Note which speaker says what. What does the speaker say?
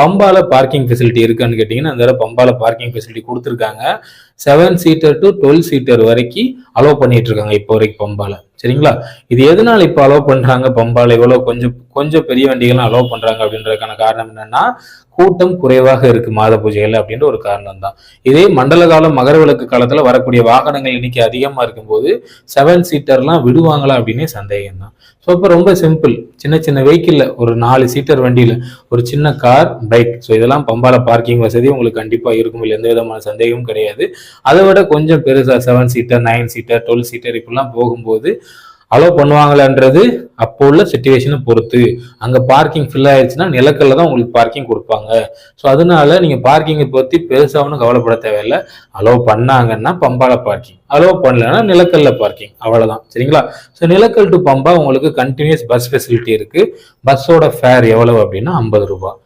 Speaker 1: பம்பால parking facility இருக்கான்னு கேட்டிங்கன்னா அந்த பம்பால பார்க்கிங் ஃபெசிலிட்டி கொடுத்துருக்காங்க. 7 சீட்டர் டு 12 சீட்டர் வரைக்கும் அலோவ் பண்ணிட்டு இருக்காங்க இப்போ வரைக்கும் பம்பால. சரிங்களா? இது எதனால இப்போ அலோவ் பண்றாங்க பம்பால இவ்வளவு கொஞ்சம் பெரிய வண்டிகள்லாம் அலோவ் பண்றாங்க அப்படின்றதுக்கான காரணம் என்னன்னா கூட்டம் குறைவாக இருக்கு மாத பூஜைகள் அப்படின்ற ஒரு காரணம் தான். இதே மண்டல காலம் மகரவிளக்கு காலத்துல வரக்கூடிய வாகனங்கள் எண்ணிக்கை அதிகமா இருக்கும்போது 7 சீட்டர்லாம் விடுவாங்களா அப்படின்னே சந்தேகம் தான். ஸோ இப்போ ரொம்ப சிம்பிள், சின்ன சின்ன வெஹிக்கிள்ல ஒரு 4 சீட்டர் வண்டியில ஒரு சின்ன கார், பைக், ஸோ இதெல்லாம் பம்பால பார்க்கிங் வசதி உங்களுக்கு கண்டிப்பா இருக்கும், இல்லை எந்த விதமான சந்தேகமும் கிடையாது. அதை விட கொஞ்சம் பெருசா 7 சீட்டர், 9 சீட்டர், 12 சீட்டர் இப்படிலாம் போகும்போது அலோவ் பண்ணுவாங்களான்றது அப்போ உள்ள சிச்சுவேஷனை பொறுத்து. அங்க பார்க்கிங் ஃபில் ஆயிடுச்சுன்னா நிலக்கல்ல தான் உங்களுக்கு பார்க்கிங் கொடுப்பாங்க. ஸோ அதனால நீங்க பார்க்கிங்கை பத்தி பெருசா ஒன்றும் கவலைப்பட தேவையில்லை. அலோவ் பண்ணாங்கன்னா பம்பால பார்க்கிங், அலோவ் பண்ணலன்னா நிலக்கல்ல பார்க்கிங், அவ்வளவுதான். சரிங்களா? ஸோ நிலக்கல் டு பம்பா உங்களுக்கு கண்டினியூஸ் பஸ் ஃபெசிலிட்டி இருக்கு. பஸ்ஸோட ஃபேர் எவ்வளவு அப்படின்னா 50 ரூபாய்.